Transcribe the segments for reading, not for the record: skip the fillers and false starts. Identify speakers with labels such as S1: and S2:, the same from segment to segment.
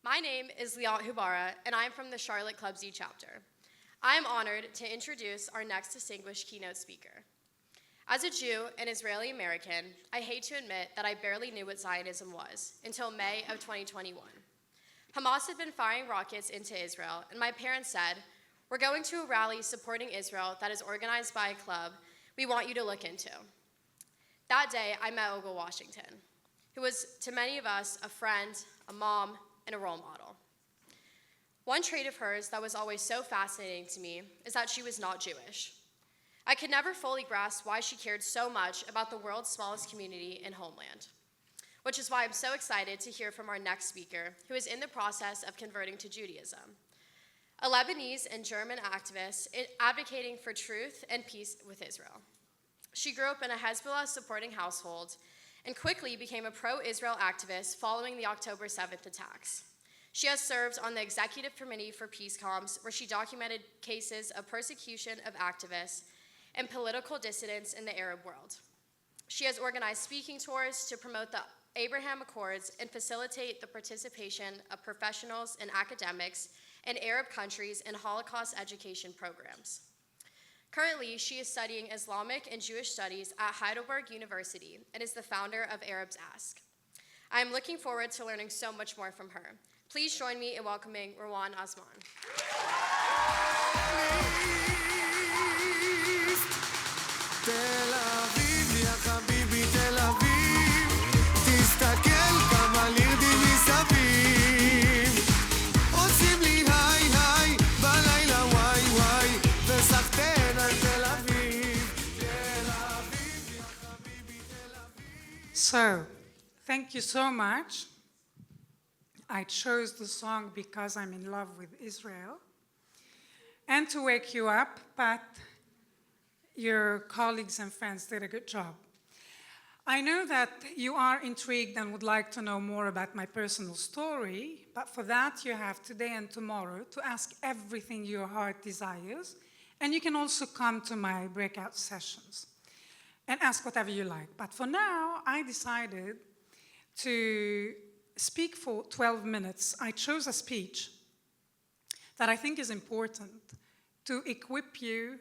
S1: My name is Liat Hubara, and I am from the Charlotte Club Z chapter. I am honored to introduce our next distinguished keynote speaker. As a Jew and Israeli American, I hate to admit that I barely knew what Zionism was until May of 2021. Hamas had been firing rockets into Israel, and my parents said, "We're going to a rally supporting Israel that is organized by a club we want you to look into." That day, I met Olga Washington, who was, to many of us, a friend, a mom, and a role model. One trait of hers that was always so fascinating to me is that she was not Jewish. I could never fully grasp why she cared so much about the world's smallest community and homeland, which is why I'm so excited to hear from our next speaker, who is in the process of converting to Judaism, a Lebanese and German activist advocating for truth and peace with Israel. She grew up in a Hezbollah-supporting household and quickly became a pro-Israel activist following the October 7th attacks. She has served on the Executive Committee for Peace Comms, where she documented cases of persecution of activists and political dissidents in the Arab world. She has organized speaking tours to promote the Abraham Accords and facilitate the participation of professionals and academics in Arab countries in Holocaust education programs. Currently, she is studying Islamic and Jewish studies at Heidelberg University and is the founder of Arabs Ask. I am looking forward to learning so much more from her. Please join me in welcoming Rawan Osman.
S2: So, thank you so much. I chose the song because I'm in love with Israel and to wake you up, but your colleagues and friends did a good job. I know that you are intrigued and would like to know more about my personal story, but for that you have today and tomorrow to ask everything your heart desires, and you can also come to my breakout sessions and ask whatever you like. But for now, I decided to speak for 12 minutes. I chose a speech that I think is important to equip you,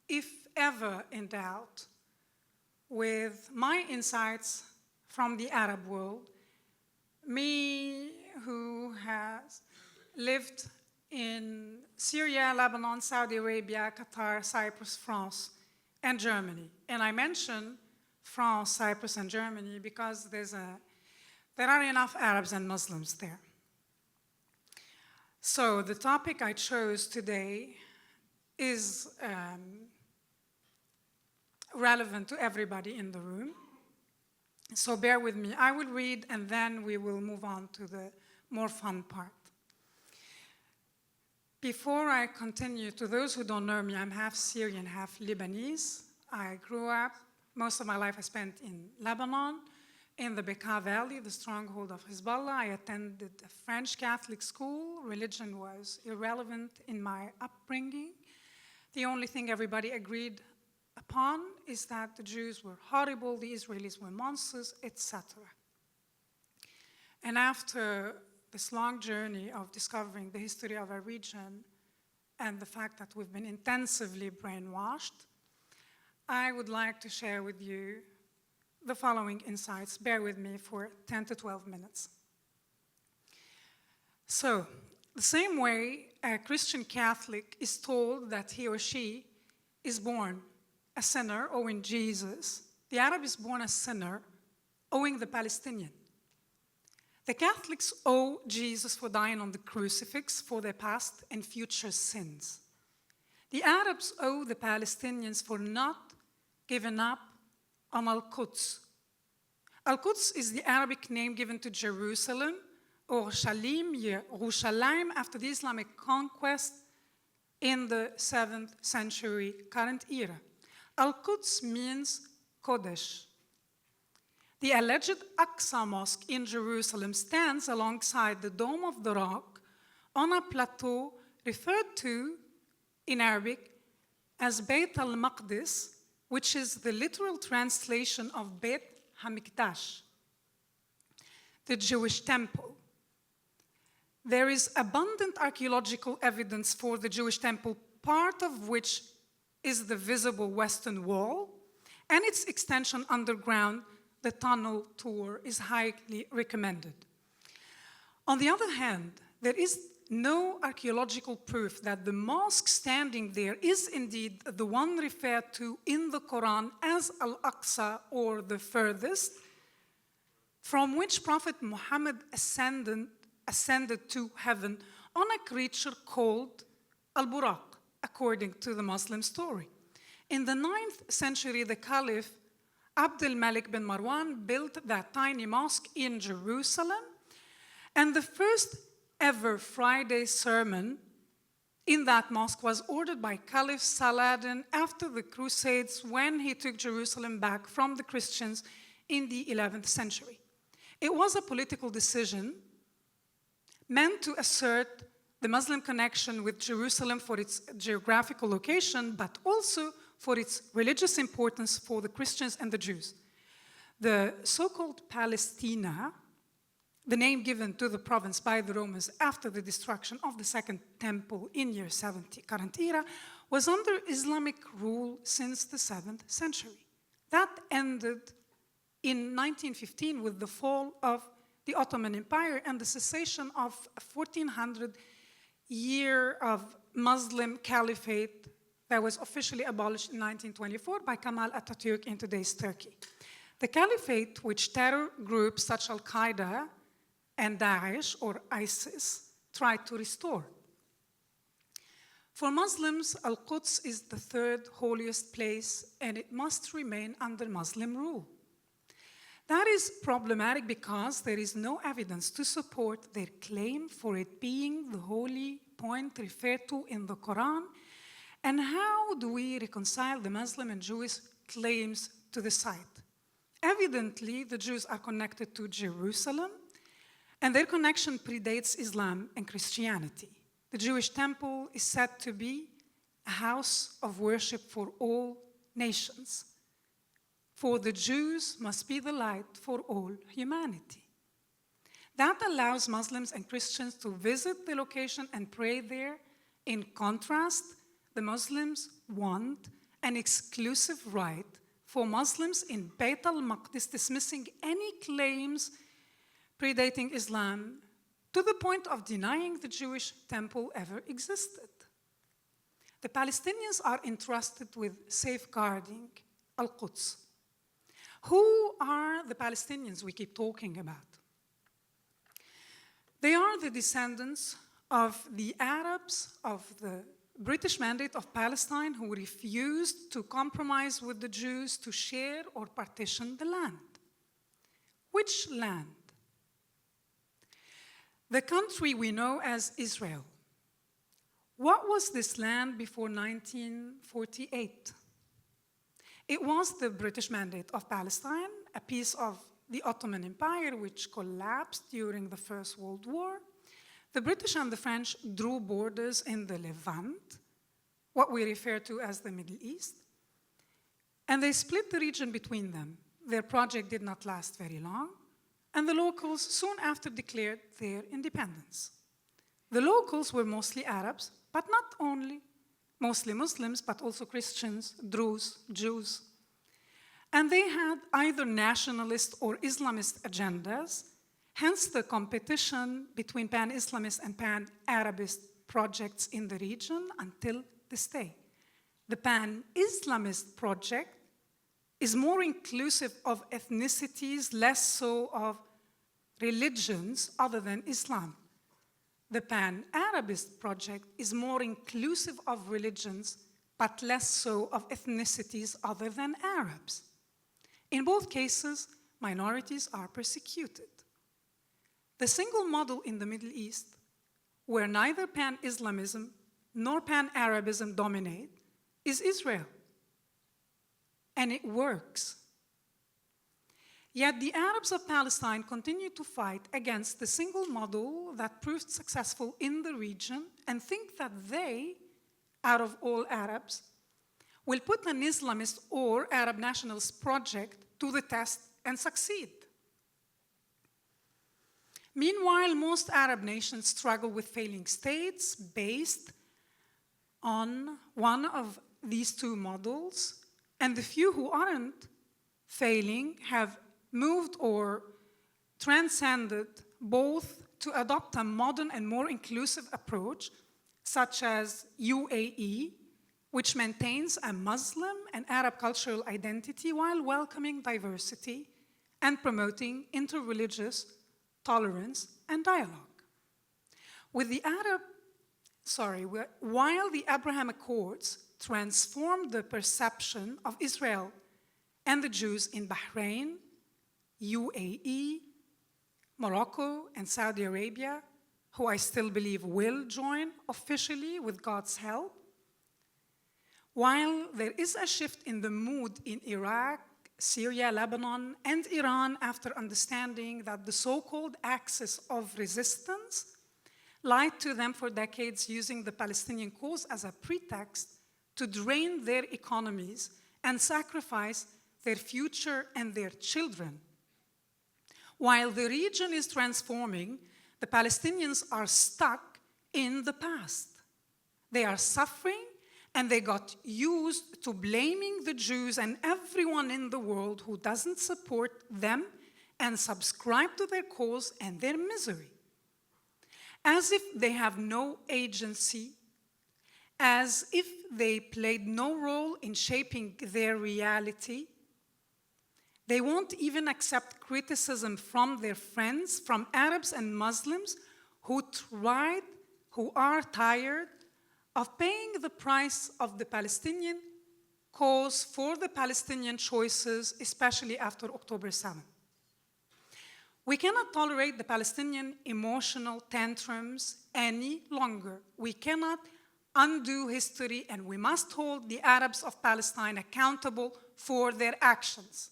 S2: if ever in doubt, with my insights from the Arab world. Me, who has lived in Syria, Lebanon, Saudi Arabia, Qatar, Cyprus, France, and Germany. And I mention France, Cyprus, and Germany because there are enough Arabs and Muslims there. So the topic I chose today is relevant to everybody in the room. So bear with me. I will read and then we will move on to the more fun part. Before I continue, to those who don't know me, I'm half Syrian, half Lebanese. I grew up, most of my life I spent in Lebanon, in the Bekaa Valley, the stronghold of Hezbollah. I attended a French Catholic school. Religion was irrelevant in my upbringing. The only thing everybody agreed upon is that the Jews were horrible, the Israelis were monsters, etc. And after this long journey of discovering the history of our region and the fact that we've been intensively brainwashed, I would like to share with you the following insights. Bear with me for 10 to 12 minutes. So, the same way a Christian Catholic is told that he or she is born a sinner owing Jesus, the Arab is born a sinner owing the Palestinian. The Catholics owe Jesus for dying on the crucifix for their past and future sins. The Arabs owe the Palestinians for not giving up on Al-Quds. Al-Quds is the Arabic name given to Jerusalem, or Shalim, Yerushalayim, after the Islamic conquest in the 7th century current era. Al-Quds means Kodesh. The alleged Aqsa Mosque in Jerusalem stands alongside the Dome of the Rock on a plateau referred to in Arabic as Beit al-Maqdis, which is the literal translation of Beit HaMikdash, the Jewish temple. there is abundant archaeological evidence for the Jewish temple, part of which is the visible Western Wall, and its extension underground, the tunnel tour, is highly recommended. On the other hand, there is no archaeological proof that the mosque standing there is indeed the one referred to in the Quran as Al-Aqsa, or the furthest, from which Prophet Muhammad ascended to heaven on a creature called Al-Buraq, according to the Muslim story. In the 9th century, the Caliph Abd al-Malik bin Marwan built that tiny mosque in Jerusalem, and the first ever Friday sermon in that mosque was ordered by Caliph Saladin after the Crusades, when he took Jerusalem back from the Christians in the 11th century. It was a political decision meant to assert the Muslim connection with Jerusalem for its geographical location, but also for its religious importance for the Christians and the Jews. The so-called Palestina, the name given to the province by the Romans after the destruction of the Second Temple in year 70 current era, was under Islamic rule since the 7th century. That ended in 1915 with the fall of the Ottoman Empire and the cessation of a 1400 year of Muslim caliphate that was officially abolished in 1924 by Kemal Atatürk in today's Turkey. The caliphate, which terror groups such as Al-Qaeda and Daesh, or ISIS, tried to restore. For Muslims, Al-Quds is the third holiest place, and it must remain under Muslim rule. That is problematic because there is no evidence to support their claim for it being the holy point referred to in the Quran. And how do we reconcile the Muslim and Jewish claims to the site? Evidently, the Jews are connected to Jerusalem, and their connection predates Islam and Christianity. The Jewish temple is said to be a house of worship for all nations. For the Jews must be the light for all humanity. That allows Muslims and Christians to visit the location and pray there. In contrast, the Muslims want an exclusive right for Muslims in Bayt al-Maqdis, dismissing any claims predating Islam to the point of denying the Jewish temple ever existed. The Palestinians are entrusted with safeguarding Al-Quds. Who are the Palestinians we keep talking about? They are the descendants of the Arabs of the British Mandate of Palestine who refused to compromise with the Jews to share or partition the land. Which land? The country we know as Israel. What was this land before 1948? It was the British Mandate of Palestine, a piece of the Ottoman Empire which collapsed during the First World War. The British and the French drew borders in the Levant, what we refer to as the Middle East, and they split the region between them. Their project did not last very long, and the locals soon after declared their independence. The locals were mostly Arabs, but not only mostly Muslims, but also Christians, Druze, Jews. And they had either nationalist or Islamist agendas, hence the competition between pan-Islamist and pan-Arabist projects in the region until this day. The pan-Islamist project is more inclusive of ethnicities, less so of religions other than Islam. The pan-Arabist project is more inclusive of religions, but less so of ethnicities other than Arabs. In both cases, minorities are persecuted. The single model in the Middle East, where neither pan-Islamism nor pan-Arabism dominate, is Israel. And it works. Yet the Arabs of Palestine continue to fight against the single model that proved successful in the region and think that they, out of all Arabs, will put an Islamist or Arab nationalist project to the test and succeed. Meanwhile, most Arab nations struggle with failing states based on one of these two models, and the few who aren't failing have moved or transcended both to adopt a modern and more inclusive approach, such as UAE, which maintains a Muslim and Arab cultural identity while welcoming diversity and promoting interreligious tolerance and dialogue. While the Abraham Accords transformed the perception of Israel and the Jews in Bahrain, UAE, Morocco, and Saudi Arabia, who I still believe will join officially with God's help, while there is a shift in the mood in Iraq, Syria, Lebanon, and Iran after understanding that the so-called axis of resistance lied to them for decades, using the Palestinian cause as a pretext to drain their economies and sacrifice their future and their children. While the region is transforming, the Palestinians are stuck in the past. They are suffering, and they got used to blaming the Jews and everyone in the world who doesn't support them and subscribe to their cause and their misery. As if they have no agency, as if they played no role in shaping their reality. They won't even accept criticism from their friends, from Arabs and Muslims who are tired of paying the price of the Palestinian cause for the Palestinian choices, especially after October 7th. We cannot tolerate the Palestinian emotional tantrums any longer. We cannot undo history, and we must hold the Arabs of Palestine accountable for their actions.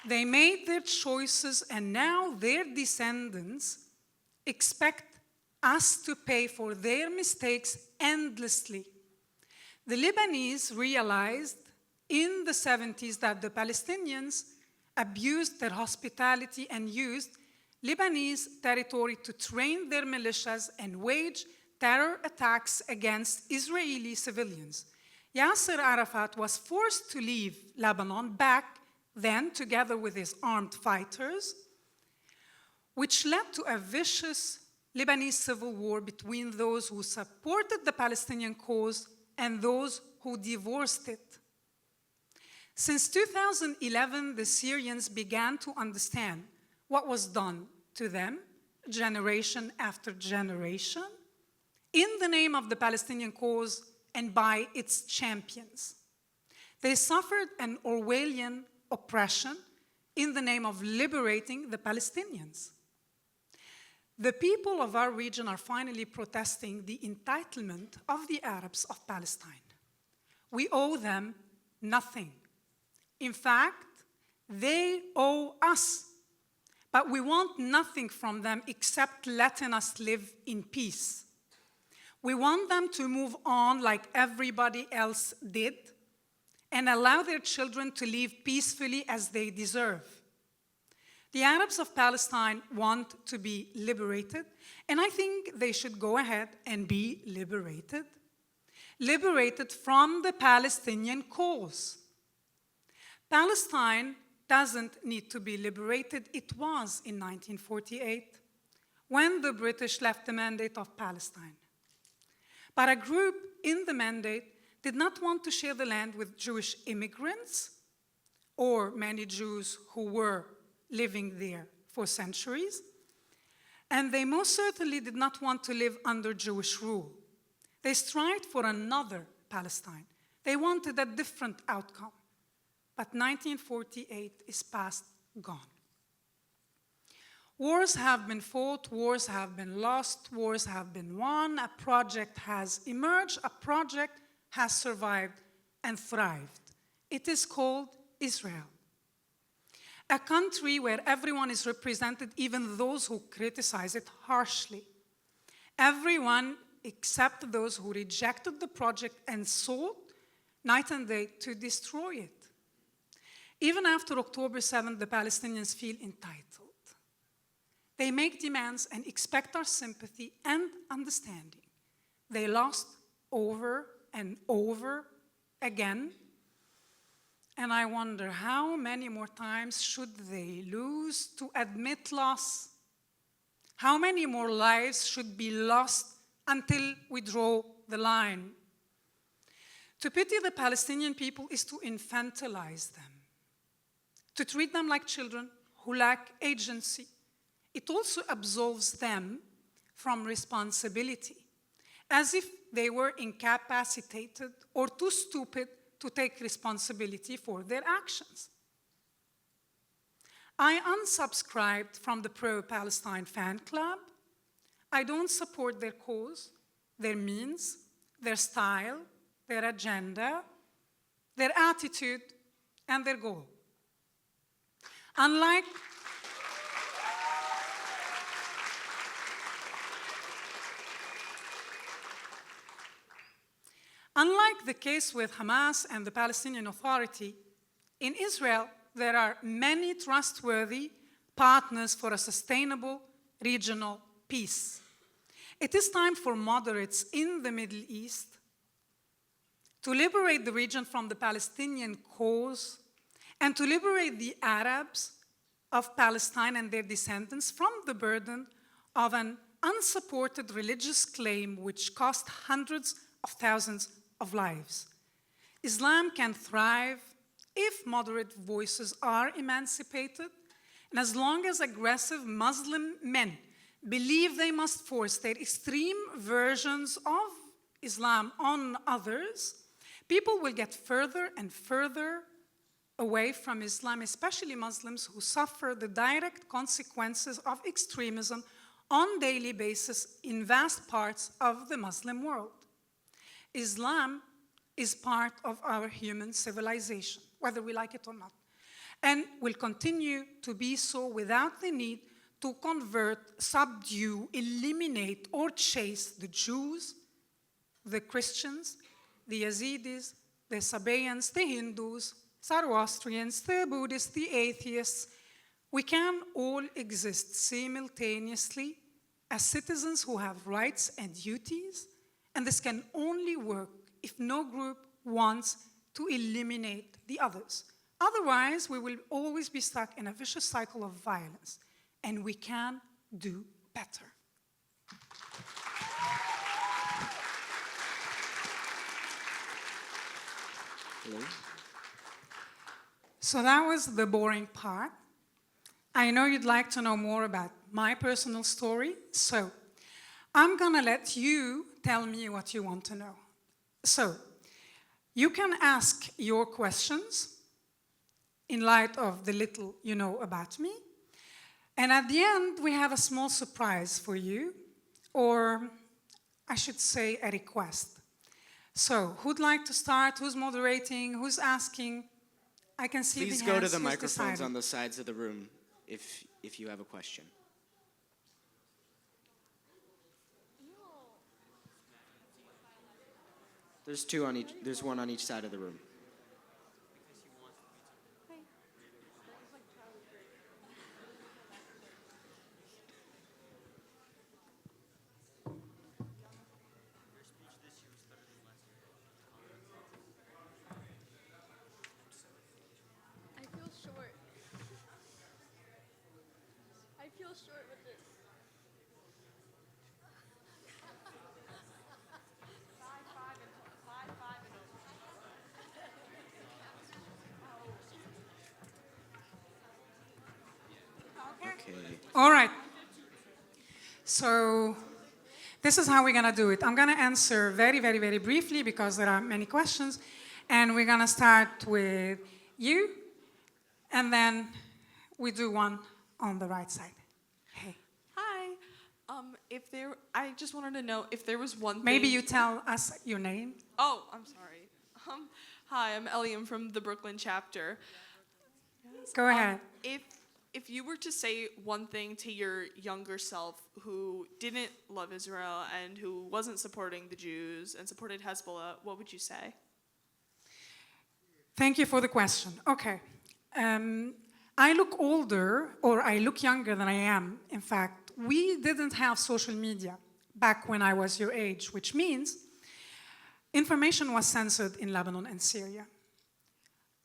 S2: They made their choices, and now their descendants expect us to pay for their mistakes endlessly. The Lebanese realized in the 70s that the Palestinians abused their hospitality and used Lebanese territory to train their militias and wage terror attacks against Israeli civilians. Yasser Arafat was forced to leave Lebanon back then, together with his armed fighters, which led to a vicious Lebanese civil war between those who supported the Palestinian cause and those who divorced it. Since 2011, the Syrians began to understand what was done to them, generation after generation, in the name of the Palestinian cause and by its champions. They suffered an Orwellian oppression in the name of liberating the Palestinians. The people of our region are finally protesting the entitlement of the Arabs of Palestine. We owe them nothing. In fact, they owe us. But we want nothing from them except letting us live in peace. We want them to move on like everybody else did and allow their children to live peacefully as they deserve. The Arabs of Palestine want to be liberated, and I think they should go ahead and be liberated. Liberated from the Palestinian cause. Palestine doesn't need to be liberated. It was in 1948 when the British left the mandate of Palestine. But a group in the mandate did not want to share the land with Jewish immigrants or many Jews who were living there for centuries. And they most certainly did not want to live under Jewish rule. They strived for another Palestine. They wanted a different outcome. But 1948 is past, gone. Wars have been fought, wars have been lost, wars have been won, a project has emerged, a project has survived and thrived. It is called Israel. A country where everyone is represented, even those who criticize it harshly. Everyone except those who rejected the project and sought night and day to destroy it. Even after October 7th, the Palestinians feel entitled. They make demands and expect our sympathy and understanding. They lost over and over again. And I wonder how many more times should they lose to admit loss? How many more lives should be lost until we draw the line? To pity the Palestinian people is to infantilize them, to treat them like children who lack agency. It also absolves them from responsibility, as if they were incapacitated or too stupid to take responsibility for their actions. I unsubscribed from the pro-Palestine fan club. I don't support their cause, their means, their style, their agenda, their attitude, and their goal. Unlike the case with Hamas and the Palestinian Authority, in Israel, there are many trustworthy partners for a sustainable regional peace. It is time for moderates in the Middle East to liberate the region from the Palestinian cause and to liberate the Arabs of Palestine and their descendants from the burden of an unsupported religious claim which cost hundreds of thousands of lives. Islam can thrive if moderate voices are emancipated, and as long as aggressive Muslim men believe they must force their extreme versions of Islam on others, people will get further and further away from Islam, especially Muslims who suffer the direct consequences of extremism on a daily basis in vast parts of the Muslim world. Islam is part of our human civilization, whether we like it or not, and will continue to be so without the need to convert, subdue, eliminate, or chase the Jews, the Christians, the Yazidis, the Sabaeans, the Hindus, Zoroastrians, the Buddhists, the atheists. We can all exist simultaneously as citizens who have rights and duties, and this can only work if no group wants to eliminate the others. Otherwise, we will always be stuck in a vicious cycle of violence, and we can do better.
S3: Hello.
S2: So that was the boring part. I know you'd like to know more about my personal story, so I'm gonna let you tell me what you want to know. So, you can ask your questions in light of the little you know about me. And at the end, we have a small surprise for you, or I should say a request. So, who'd like to start? Who's moderating? Who's asking? I can see
S3: Please
S2: the
S3: go
S2: hands.
S3: to the
S2: Who's
S3: microphones
S2: deciding?
S3: on the sides of the room if you have a question. There's two on each. There's one on each side of the room.
S1: I feel short. I feel short with this.
S3: Okay.
S2: All right. So this is how we're going to do it. I'm going to answer very, very, very briefly because there are many questions. And we're going to start with you. And then we do one on the right side. Hey.
S4: Hi. I just wanted to know if there was one
S2: Maybe
S4: thing.
S2: you tell us your name.
S4: Oh, I'm sorry. Hi, I'm Ellie. I'm from the Brooklyn chapter.
S2: Go ahead.
S4: If you were to say one thing to your younger self who didn't love Israel and who wasn't supporting the Jews and supported Hezbollah, what would you say?
S2: Thank you for the question. Okay. I look older, or I look younger than I am, in fact. We didn't have social media back when I was your age, which means information was censored in Lebanon and Syria.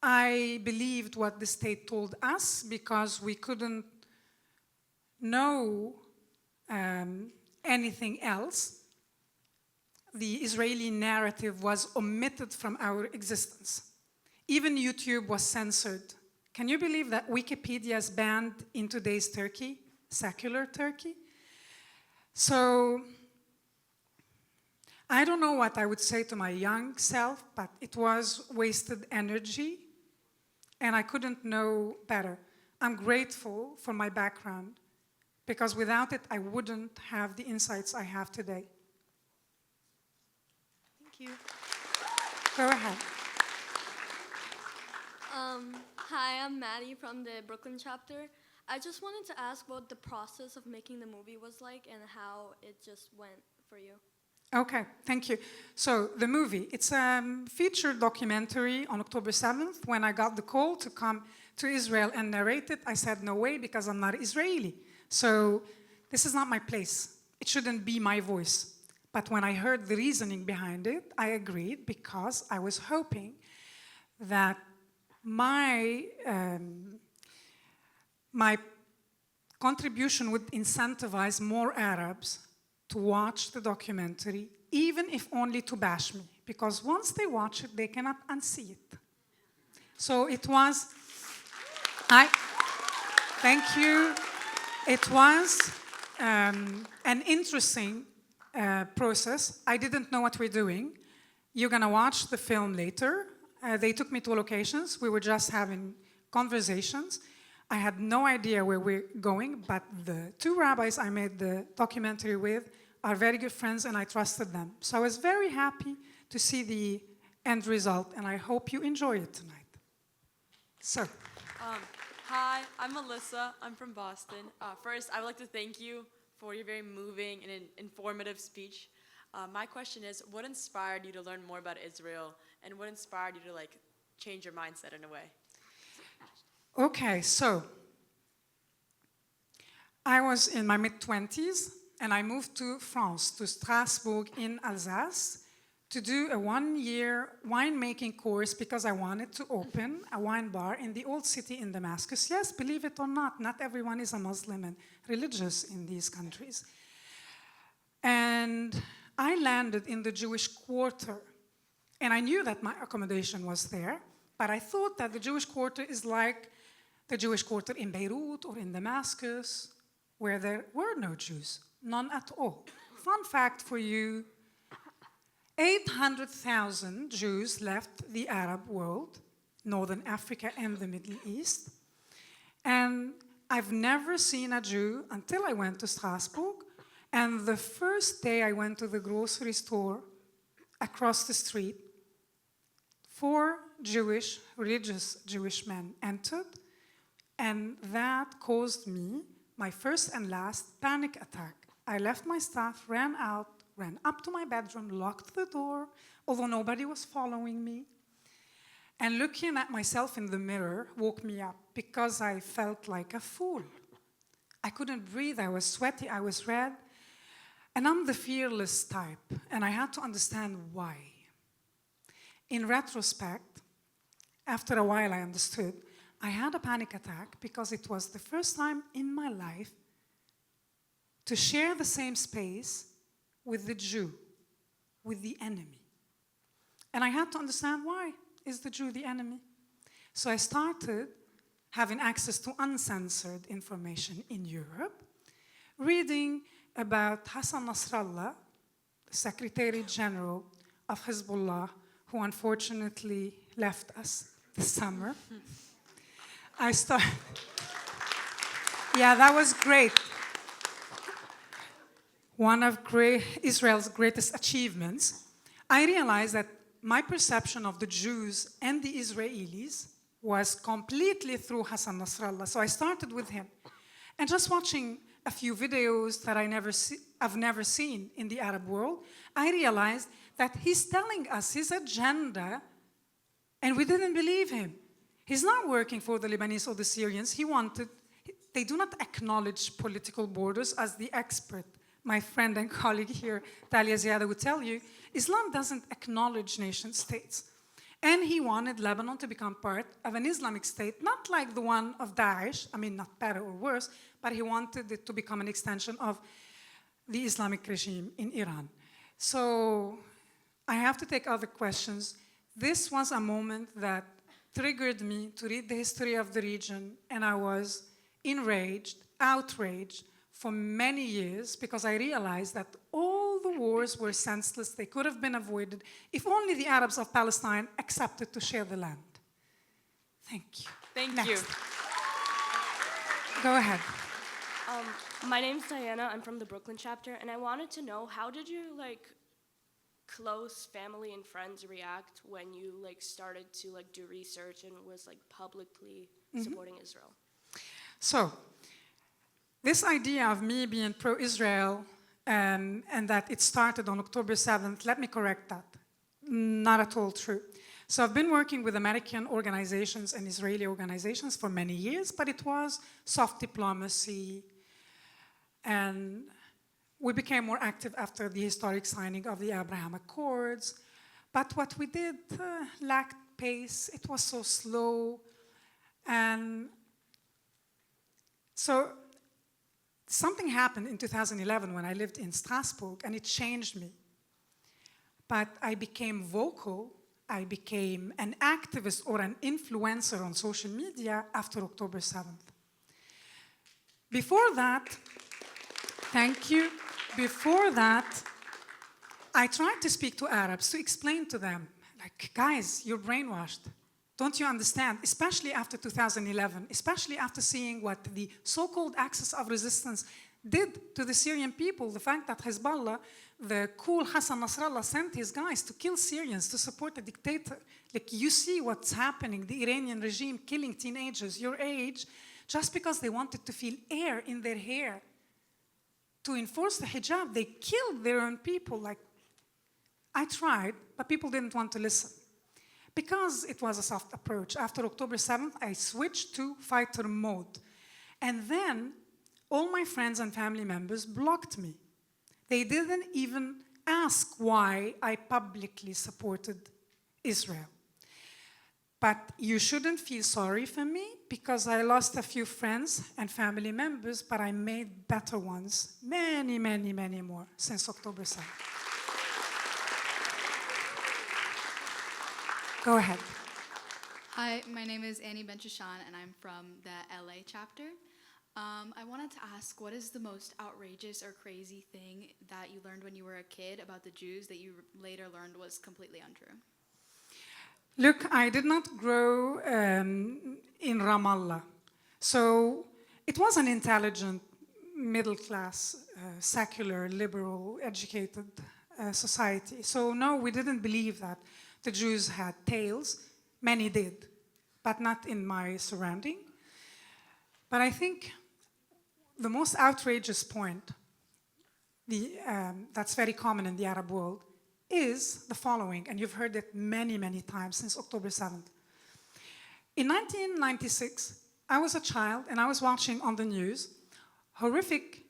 S2: I believed what the state told us because we couldn't know anything else. The Israeli narrative was omitted from our existence. Even YouTube was censored. Can you believe that Wikipedia is banned in today's Turkey, secular Turkey? So I don't know what I would say to my young self, but it was wasted energy, and I couldn't know better. I'm grateful for my background, because without it, I wouldn't have the insights I have today.
S4: Thank you.
S2: Go ahead.
S5: Hi, I'm Maddie from the Brooklyn chapter. I just wanted to ask what the process of making the movie was like and how it just went for you.
S2: Okay, thank you. So the movie, it's a featured documentary on October 7th. When I got the call to come to Israel and narrate it, I said no way because I'm not Israeli. So this is not my place. It shouldn't be my voice. But when I heard the reasoning behind it, I agreed because I was hoping that my contribution would incentivize more Arabs to watch the documentary, even if only to bash me, because once they watch it, they cannot unsee it. So it was, thank you. It was an interesting process. I didn't know what we're doing. You're gonna watch the film later. They took me to locations. We were just having conversations. I had no idea where we're going, but the two rabbis I made the documentary with are very good friends, and I trusted them. So I was very happy to see the end result, and I hope you enjoy it tonight. So.
S6: Hi, I'm Melissa. I'm from Boston. First, I would like to thank you for your very moving and informative speech. My question is, what inspired you to learn more about Israel, and what inspired you to change your mindset in a way?
S2: Okay, so I was in my mid-20s, and I moved to France, to Strasbourg in Alsace, to do a one-year winemaking course because I wanted to open a wine bar in the old city in Damascus. Yes, believe it or not everyone is a Muslim and religious in these countries. And I landed in the Jewish quarter, and I knew that my accommodation was there, but I thought that the Jewish quarter is like the Jewish quarter in Beirut or in Damascus, where there were no Jews, none at all. Fun fact for you, 800,000 Jews left the Arab world, Northern Africa and the Middle East, and I've never seen a Jew until I went to Strasbourg. And the first day I went to the grocery store across the street, 4 religious Jewish men entered, and that caused me my first and last panic attack. I left my stuff, ran out, ran up to my bedroom, locked the door, although nobody was following me, and looking at myself in the mirror woke me up because I felt like a fool. I couldn't breathe, I was sweaty, I was red. And I'm the fearless type, and I had to understand why. In retrospect, after a while I understood, I had a panic attack because it was the first time in my life to share the same space with the Jew, with the enemy. And I had to understand, why is the Jew the enemy? So I started having access to uncensored information in Europe, reading about Hassan Nasrallah, the Secretary General of Hezbollah, who unfortunately left us this summer. Yeah, that was great. One of Israel's greatest achievements. I realized that my perception of the Jews and the Israelis was completely through Hassan Nasrallah. So I started with him. And just watching a few videos that I've never seen in the Arab world, I realized that he's telling us his agenda, and we didn't believe him. He's not working for the Lebanese or the Syrians. They do not acknowledge political borders, as the expert, my friend and colleague here, Talia Ziada, would tell you. Islam doesn't acknowledge nation states. And he wanted Lebanon to become part of an Islamic state, not like the one of Daesh, I mean, not better or worse, but he wanted it to become an extension of the Islamic regime in Iran. So I have to take other questions. This was a moment that triggered me to read the history of the region, and I was enraged, outraged for many years, because I realized that all the wars were senseless. They could have been avoided if only the Arabs of Palestine accepted to share the land. Thank you.
S6: Thank
S2: Next.
S6: you.
S2: Go ahead.
S7: My name's Diana. I'm from the Brooklyn chapter, and I wanted to know, how did your close family and friends react when you started to do research and was publicly supporting Israel?
S2: So, this idea of me being pro-Israel and that it started on October 7th, let me correct that. Not at all true. So I've been working with American organizations and Israeli organizations for many years, but it was soft diplomacy, and we became more active after the historic signing of the Abraham Accords. But what we did lacked pace. It was so slow. And so something happened in 2011 when I lived in Strasbourg, and it changed me. But I became vocal. I became an activist or an influencer on social media after October 7th. Before that, thank you. Before that, I tried to speak to Arabs to explain to them, guys, you're brainwashed. Don't you understand? Especially after 2011, especially after seeing what the so-called axis of resistance did to the Syrian people, the fact that Hezbollah, the cool Hassan Nasrallah, sent his guys to kill Syrians, to support a dictator. You see what's happening, the Iranian regime killing teenagers your age, just because they wanted to feel air in their hair. To enforce the hijab, they killed their own people. I tried, but people didn't want to listen. Because it was a soft approach, after October 7th, I switched to fighter mode. And then all my friends and family members blocked me. They didn't even ask why I publicly supported Israel. But you shouldn't feel sorry for me, because I lost a few friends and family members, but I made better ones, many, many, many more since October 7th. Go ahead.
S8: Hi, my name is Annie Benchashan, and I'm from the LA chapter. I wanted to ask, what is the most outrageous or crazy thing that you learned when you were a kid about the Jews that you later learned was completely untrue?
S2: Look, I did not grow in Ramallah. So it was an intelligent, middle-class, secular, liberal, educated society. So no, we didn't believe that the Jews had tails. Many did, but not in my surrounding. But I think the most outrageous point that's very common in the Arab world is the following, and you've heard it many, many times since October 7th. In 1996, I was a child, and I was watching on the news horrific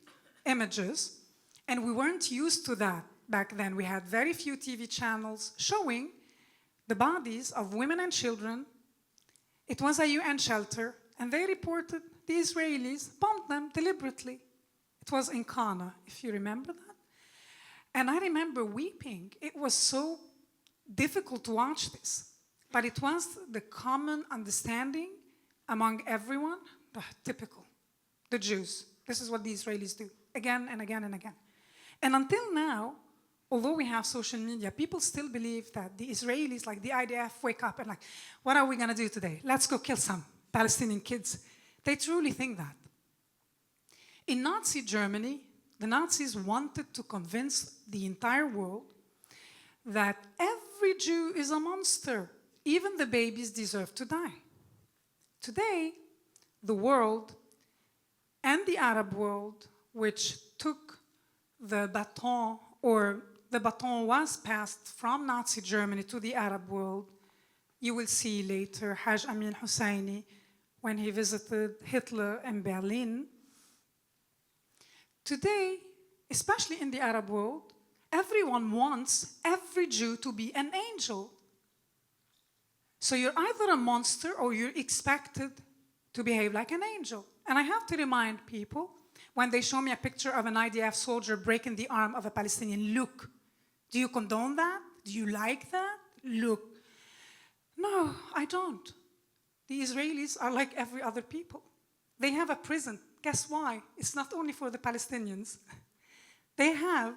S2: images, and we weren't used to that back then. We had very few TV channels showing the bodies of women and children. It was a UN shelter, and they reported the Israelis bombed them deliberately. It was in Kana, if you remember that. And I remember weeping. It was so difficult to watch this. But it was the common understanding among everyone, typical, the Jews. This is what the Israelis do, again and again and again. And until now, although we have social media, people still believe that the Israelis, like the IDF, wake up and what are we going to do today? Let's go kill some Palestinian kids. They truly think that. In Nazi Germany, the Nazis wanted to convince the entire world that every Jew is a monster. Even the babies deserve to die. Today, the world and the Arab world, which took the baton, or the baton was passed from Nazi Germany to the Arab world, you will see later Haj Amin Husseini when he visited Hitler in Berlin. Today, especially in the Arab world, everyone wants every Jew to be an angel. So you're either a monster or you're expected to behave like an angel. And I have to remind people, when they show me a picture of an IDF soldier breaking the arm of a Palestinian, look, do you condone that? Do you like that? Look. No, I don't. The Israelis are like every other people. They have a prison. Guess why? It's not only for the Palestinians. They have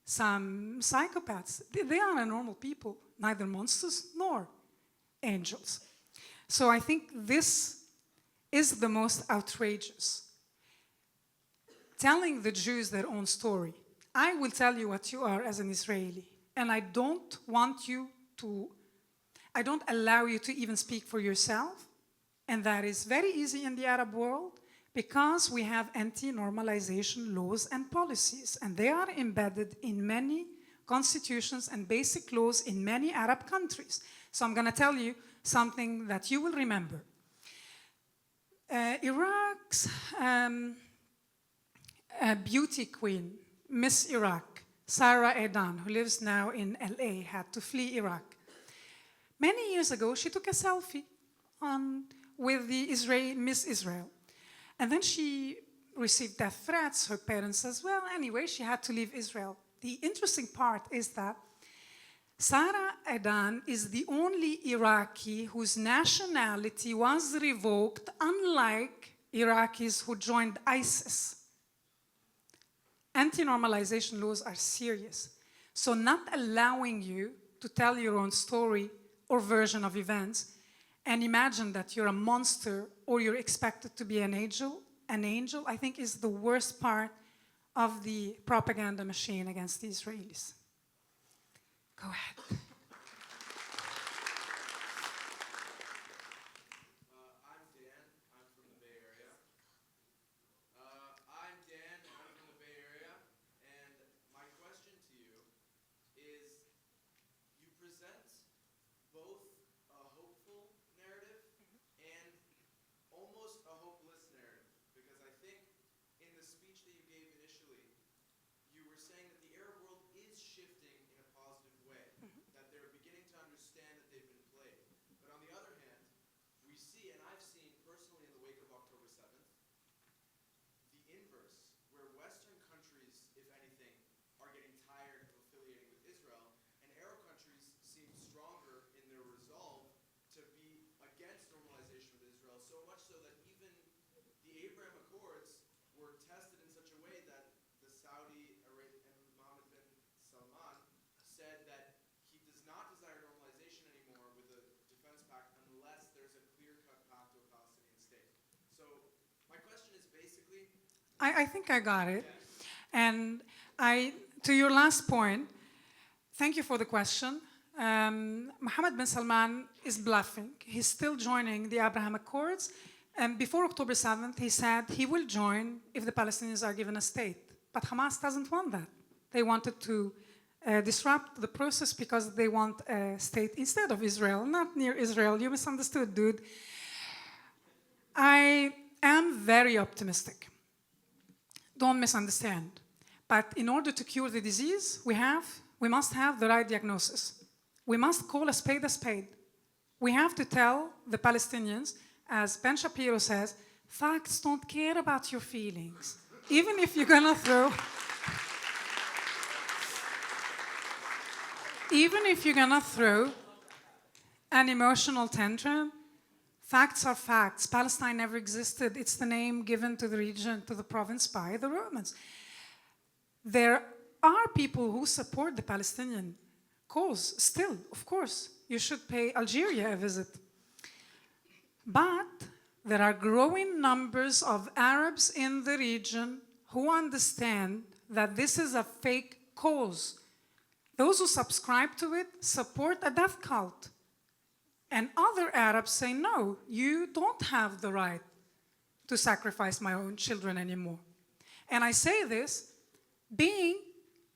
S2: some psychopaths. They are normal people, neither monsters nor angels. So I think this is the most outrageous. Telling the Jews their own story. I will tell you what you are as an Israeli, and I don't allow you to even speak for yourself, and that is very easy in the Arab world because we have anti-normalization laws and policies, and they are embedded in many constitutions and basic laws in many Arab countries. So I'm going to tell you something that you will remember. Iraq's beauty queen, Miss Iraq, Sarah Edan, who lives now in LA, had to flee Iraq. Many years ago, she took a selfie with the Miss Israel. And then she received death threats, her parents as well. Anyway, she had to leave Israel. The interesting part is that Sarah Edan is the only Iraqi whose nationality was revoked, unlike Iraqis who joined ISIS. Anti-normalization laws are serious. So not allowing you to tell your own story or version of events and imagine that you're a monster or you're expected to be an angel, I think is the worst part of the propaganda machine against the Israelis. Go ahead.
S9: I'm Dan. I'm from the Bay Area. And my question to you is, you present both a hopeful narrative and almost a hopeless narrative, because I think in the speech that you gave initially, you were saying that the Arab world is shifting in a positive way, that they're beginning to understand that they've been played. But on the other hand, we see, and I've seen personally in the wake of October 7th, the inverse, where Western countries, if anything, are getting tired of affiliating with Israel, and Arab countries seem stronger in their resolve to be against normalization with Israel, so much so that even the Abraham Accords were tested in such a way that the Saudi and Mohammed bin Salman said that he does not desire normalization anymore with the defense pact unless there's a clear-cut path to a Palestinian state. So my question is basically,
S2: I think I got it. And to your last point, thank you for the question. Mohammed bin Salman is bluffing. He's still joining the Abraham Accords. And before October 7th, he said he will join if the Palestinians are given a state. But Hamas doesn't want that. They wanted to disrupt the process because they want a state instead of Israel, not near Israel. You misunderstood, dude. I am very optimistic. Don't misunderstand. But in order to cure the disease, we must have the right diagnosis. We must call a spade a spade. We have to tell the Palestinians, as Ben Shapiro says, facts don't care about your feelings. Even if you're gonna throw an emotional tantrum, facts are facts. Palestine never existed. It's the name given to the region, to the province by the Romans. There are people who support the Palestinian cause still, of course. You should pay Algeria a visit. But there are growing numbers of Arabs in the region who understand that this is a fake cause. Those who subscribe to it support a death cult. And other Arabs say, no, you don't have the right to sacrifice my own children anymore. And I say this being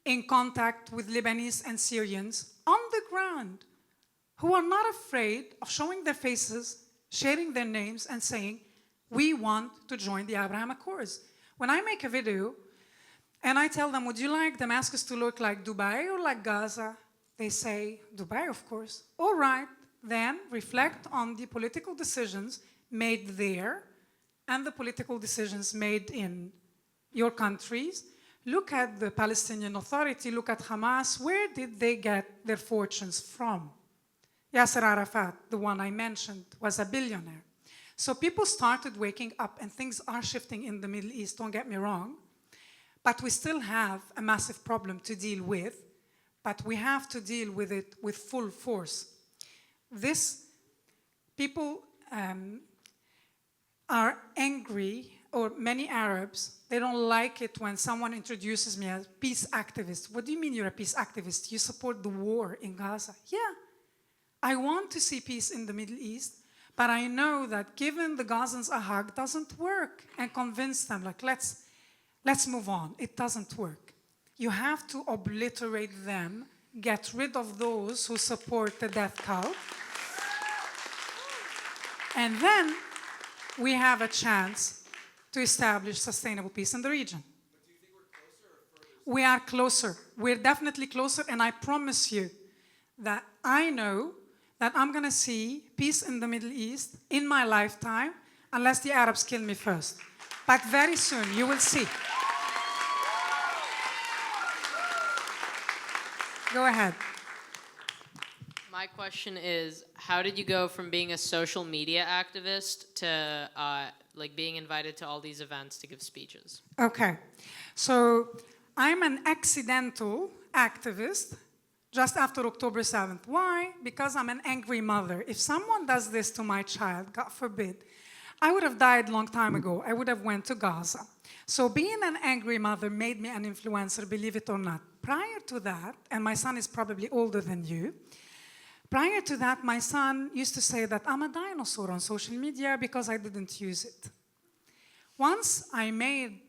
S2: in contact with Lebanese and Syrians on the ground who are not afraid of showing their faces, sharing their names, and saying, we want to join the Abraham Accords. When I make a video and I tell them, would you like Damascus to look like Dubai or like Gaza? They say, Dubai, of course. All right, then reflect on the political decisions made there and the political decisions made in your countries. Look at the Palestinian Authority, look at Hamas. Where did they get their fortunes from? Yasser Arafat, the one I mentioned, was a billionaire. So people started waking up, and things are shifting in the Middle East, don't get me wrong. But we still have a massive problem to deal with, but we have to deal with it with full force. People are angry, or many Arabs, they don't like it when someone introduces me as peace activist. What do you mean you're a peace activist? You support the war in Gaza. Yeah, I want to see peace in the Middle East, but I know that giving the Gazans a hug doesn't work, and convince them, like, let's move on. It doesn't work. You have to obliterate them, get rid of those who support the death cult, and then we have a chance to establish sustainable peace in the region.
S9: But do you think we're closer or further?
S2: We are closer. We're definitely closer, and I promise you that I know that I'm going to see peace in the Middle East in my lifetime, unless the Arabs kill me first. But very soon, you will see. Go ahead.
S10: My question is, how did you go from being a social media activist to like being invited to all these events to give speeches?
S2: Okay. So I'm an accidental activist just after October 7th. Why? Because I'm an angry mother. If someone does this to my child, God forbid, I would have died a long time ago. I would have went to Gaza. So being an angry mother made me an influencer, believe it or not. Prior to that, and my son is probably older than you, prior to that, my son used to say that I'm a dinosaur on social media because I didn't use it. Once I made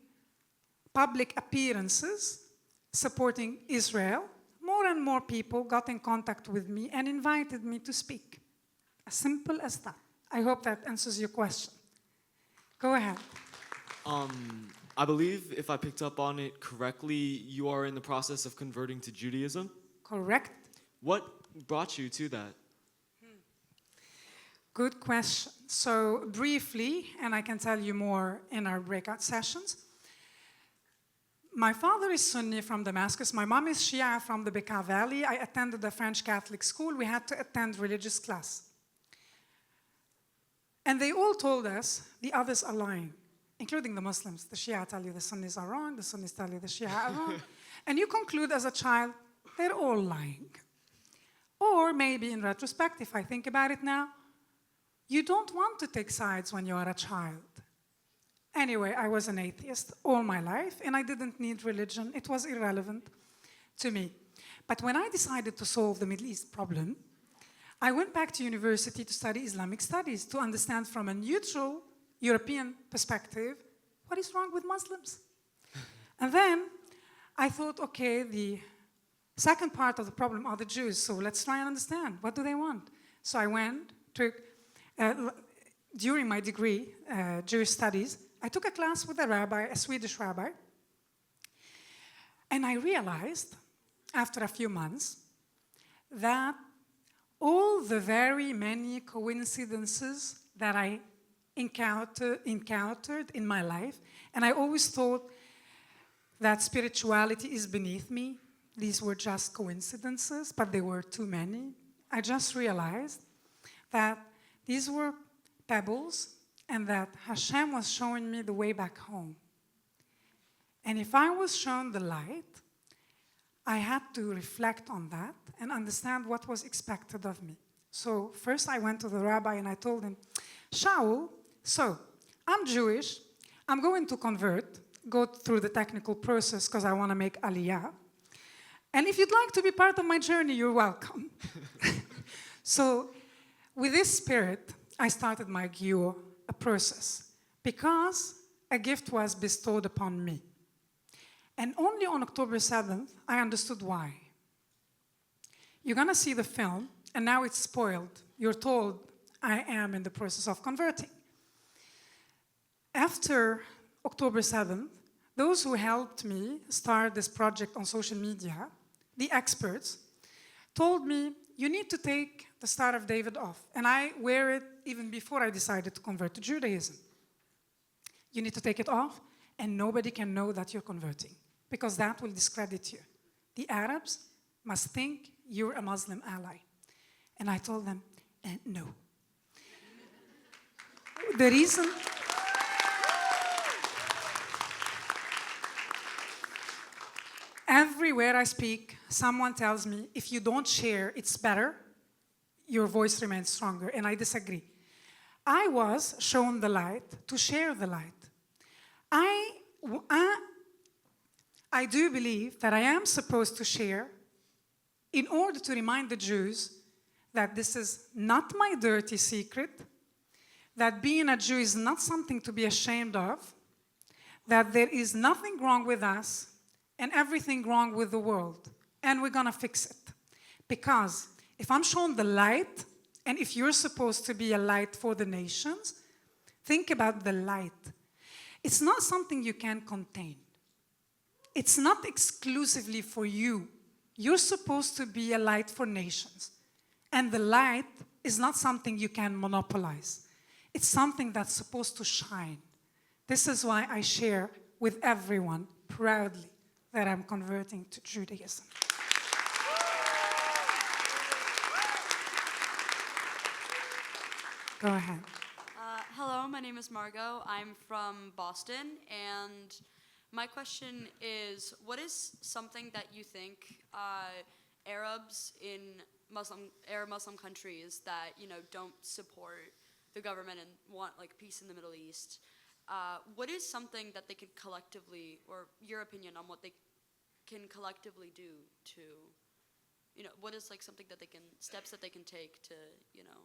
S2: public appearances supporting Israel, more and more people got in contact with me and invited me to speak. As simple as that. I hope that answers your question. Go ahead.
S11: I believe, if I picked up on it correctly, you are in the process of converting to Judaism.
S2: Correct.
S11: What brought you to that?
S2: Good question. So briefly, and I can tell you more in our breakout sessions, my father is Sunni from Damascus. My mom is Shia from the Bekaa Valley. I attended a French Catholic school. We had to attend religious class. And they all told us the others are lying, including the Muslims. The Shia tell you the Sunnis are wrong, the Sunnis tell you the Shia are wrong. And you conclude as a child, they're all lying. Or maybe in retrospect, if I think about it now, you don't want to take sides when you are a child. Anyway, I was an atheist all my life, and I didn't need religion. It was irrelevant to me. But when I decided to solve the Middle East problem, I went back to university to study Islamic studies, to understand from a neutral European perspective what is wrong with Muslims. And then I thought, okay, the second part of the problem are the Jews, so let's try and understand, what do they want? So I went to, during my degree, Jewish studies, I took a class with a rabbi, a Swedish rabbi, and I realized, after a few months, that all the very many coincidences that I encountered in my life, and I always thought that spirituality is beneath me. These were just coincidences, but they were too many. I just realized that these were pebbles and that Hashem was showing me the way back home. And if I was shown the light, I had to reflect on that and understand what was expected of me. So first I went to the rabbi and I told him, Shaul, so I'm Jewish, I'm going to convert, go through the technical process because I want to make aliyah. And if you'd like to be part of my journey, you're welcome. So with this spirit, I started my Giyur, a process, because a gift was bestowed upon me. And only on October 7th, I understood why. You're going to see the film, and now it's spoiled. You're told, I am in the process of converting. After October 7th, those who helped me start this project on social media, the experts, told me, you need to take the Star of David off. And I wear it even before I decided to convert to Judaism. You need to take it off, and nobody can know that you're converting, because that will discredit you. The Arabs must think you're a Muslim ally. And I told them, no. The reason... Everywhere I speak, someone tells me, if you don't share, it's better, your voice remains stronger, and I disagree. I was shown the light to share the light. I do believe that I am supposed to share in order to remind the Jews that this is not my dirty secret, that being a Jew is not something to be ashamed of, that there is nothing wrong with us and everything wrong with the world, and we're gonna fix it. Because if I'm shown the light, and if you're supposed to be a light for the nations, think about the light. It's not something you can contain. It's not exclusively for you. You're supposed to be a light for nations. And the light is not something you can monopolize. It's something that's supposed to shine. This is why I share with everyone proudly that I'm converting to Judaism. Go ahead.
S12: Hello, my name is Margot. I'm from Boston, and my question is, what is something that you think Arabs in Arab Muslim countries that don't support the government and want peace in the Middle East? What is something that they could collectively, or your opinion on what they can collectively do to, what is something that steps that they can take to,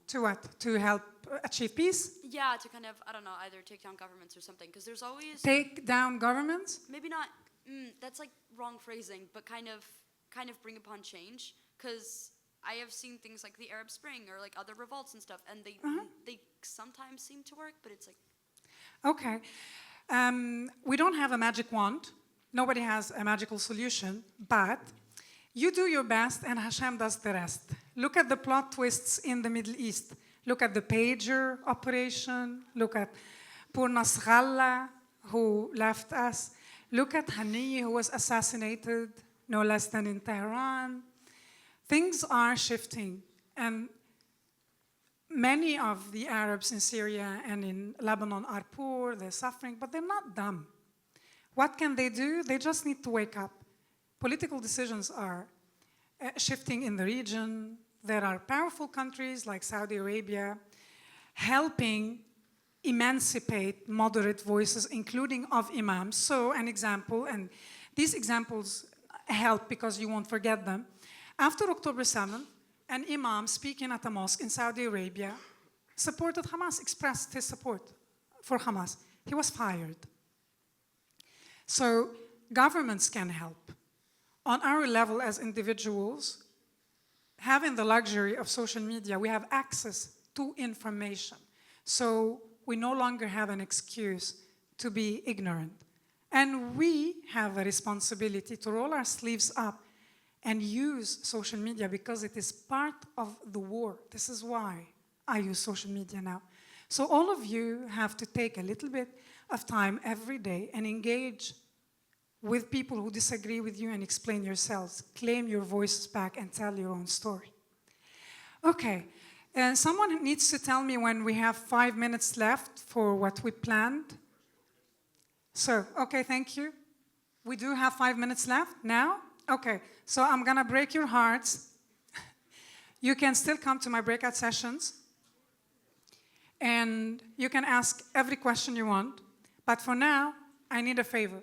S2: To what? To help achieve peace?
S12: Yeah, to kind of, I don't know, either take down governments or something, because there's always...
S2: Take down governments?
S12: Maybe not, that's wrong phrasing, but kind of bring upon change, because I have seen things like the Arab Spring or other revolts and stuff, and they sometimes seem to work, but it's
S2: Okay. We don't have a magic wand. Nobody has a magical solution, but you do your best and Hashem does the rest. Look at the plot twists in the Middle East. Look at the pager operation. Look at poor Nasrallah, who left us. Look at Hani, who was assassinated no less than in Tehran. Things are shifting, and many of the Arabs in Syria and in Lebanon are poor, they're suffering, but they're not dumb. What can they do? They just need to wake up. Political decisions are shifting in the region. There are powerful countries like Saudi Arabia helping emancipate moderate voices, including of imams. So an example, and these examples help because you won't forget them. After October 7th, an imam speaking at a mosque in Saudi Arabia supported Hamas, expressed his support for Hamas. He was fired. So governments can help. On our level as individuals, having the luxury of social media, we have access to information. So we no longer have an excuse to be ignorant. And we have a responsibility to roll our sleeves up and use social media because it is part of the war. This is why I use social media now. So all of you have to take a little bit of time every day and engage with people who disagree with you and explain yourselves. Claim your voices back and tell your own story. Okay, and someone needs to tell me when we have 5 minutes left for what we planned. So, okay, thank you. We do have 5 minutes left now? Okay, so I'm gonna break your hearts. You can still come to my breakout sessions. And you can ask every question you want. But for now, I need a favor.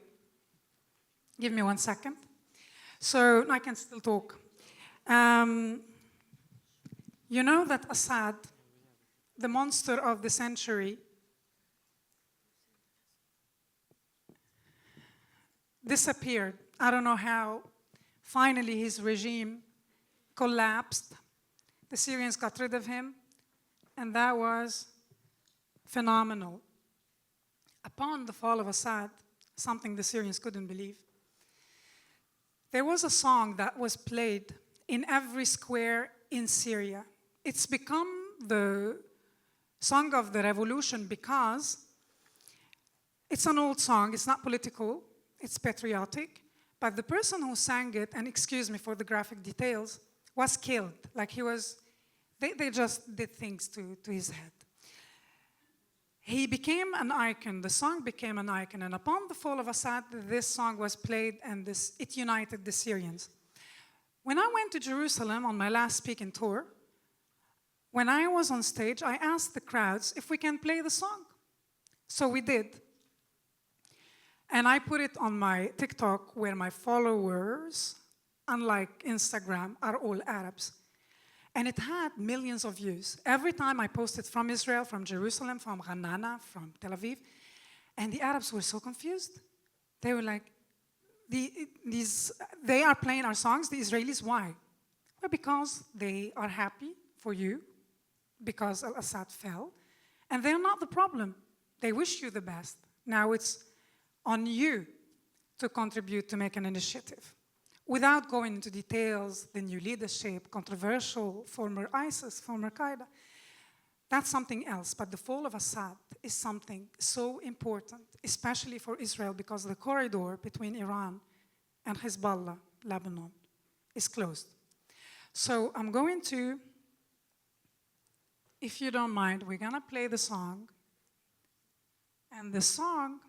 S2: Give me 1 second. So I can still talk. You know that Assad, the monster of the century, disappeared. I don't know how. Finally, his regime collapsed. The Syrians got rid of him, and that was phenomenal. Upon the fall of Assad, something the Syrians couldn't believe, there was a song that was played in every square in Syria. It's become the song of the revolution because it's an old song, it's not political, it's patriotic, but the person who sang it, and excuse me for the graphic details, was killed. Like they just did things to his head. He became an icon, the song became an icon, and upon the fall of Assad, this song was played and it united the Syrians. When I went to Jerusalem on my last speaking tour, when I was on stage, I asked the crowds if we can play the song. So we did. And I put it on my TikTok where my followers, unlike Instagram, are all Arabs. And it had millions of views. Every time I posted from Israel, from Jerusalem, from Ra'anana, from Tel Aviv, and the Arabs were so confused. They were like, they are playing our songs, the Israelis, why? Well, because they are happy for you, because Assad fell, and they're not the problem. They wish you the best. Now it's on you to contribute to make an initiative. Without going into details, the new leadership, controversial, former ISIS, former Qaeda, that's something else. But the fall of Assad is something so important, especially for Israel, because the corridor between Iran and Hezbollah, Lebanon, is closed. So I'm going to, if you don't mind, we're going to play the song. And the song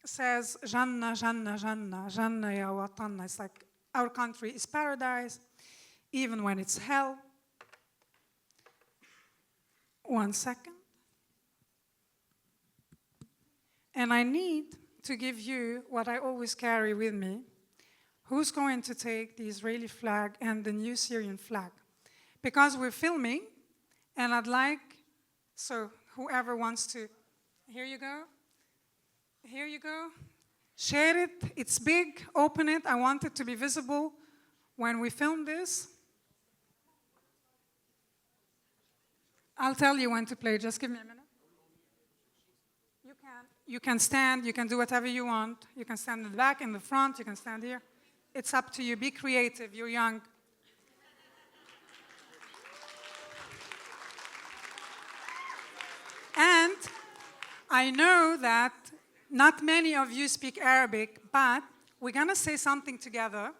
S2: says, Jannah, Jannah, Jannah, Jannah ya Watanna. It's like our country is paradise, even when it's hell. 1 second. And I need to give you what I always carry with me. Who's going to take the Israeli flag and the new Syrian flag? Because we're filming, and I'd like, so whoever wants to, here you go. Here you go. Share it. It's big. Open it. I want it to be visible when we film this. I'll tell you when to play. Just give me a minute. You can stand. You can do whatever you want. You can stand in the back, in the front. You can stand here. It's up to you. Be creative. You're young. And I know that not many of you speak Arabic, but we're going to say something together.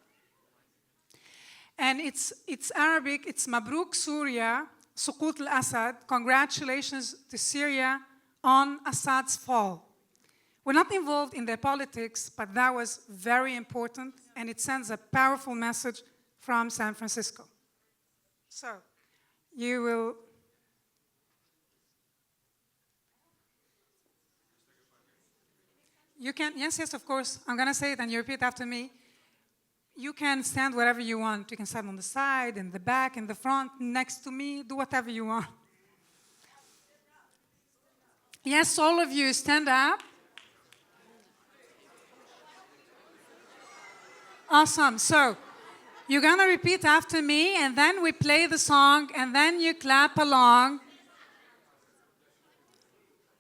S2: And it's Arabic. It's Mabruk Surya, Suqut al-Assad. Congratulations to Syria on Assad's fall. We're not involved in their politics, but that was very important, and it sends a powerful message from San Francisco. So, you will... You can, yes, of course. I'm going to say it and you repeat after me. You can stand wherever you want. You can stand on the side, in the back, in the front, next to me. Do whatever you want. Yes, all of you, stand up. Awesome. So, you're going to repeat after me, and then we play the song, and then you clap along.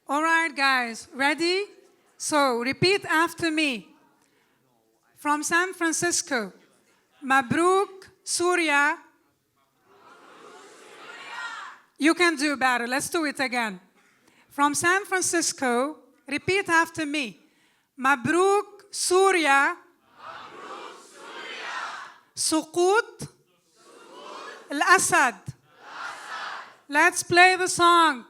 S2: All right, guys, ready? So, repeat after me. From San Francisco, Mabruk, Surya. You can do better. Let's do it again. From San Francisco, repeat after me. Mabruk, Surya. Suqut al-Assad. Let's play the song.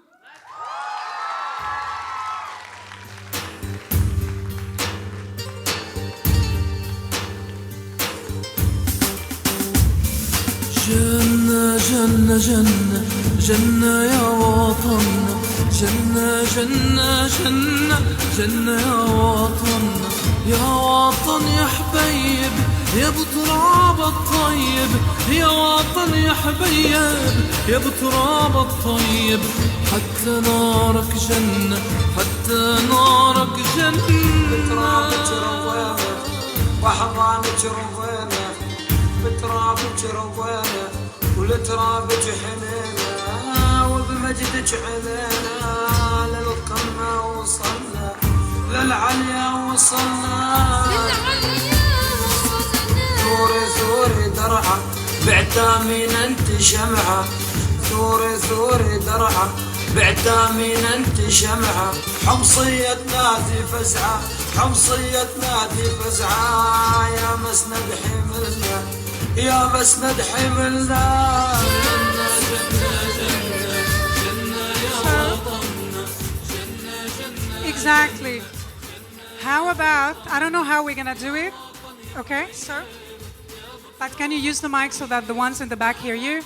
S13: جنة جنة جنة جنة يا وطننا جنة جنة جنة جنة يا وطننا يا وطن يا حبيب يا بتراب الطيب يا وطن يا حبيب يا بتراب الطيب حتى نارك جنة حتى نارك جنة
S14: بترابك روينا وحضانك روينا بترابك روينا ولترابك حنينا وبمجدك علينا للقمة وصلنا للعليا وصلنا ثوري ثوري درعة بعتامين انت شمعة ثوري ثوري درعة بعتامين انت شمعة حمصية نادي فزعة حمصية نادي فزعة يا مسند حملنا يا مسند حملنا
S2: Exactly. How about, I don't know how we're going to do it, okay, sir? But can you use the mic so that the ones in the back hear you?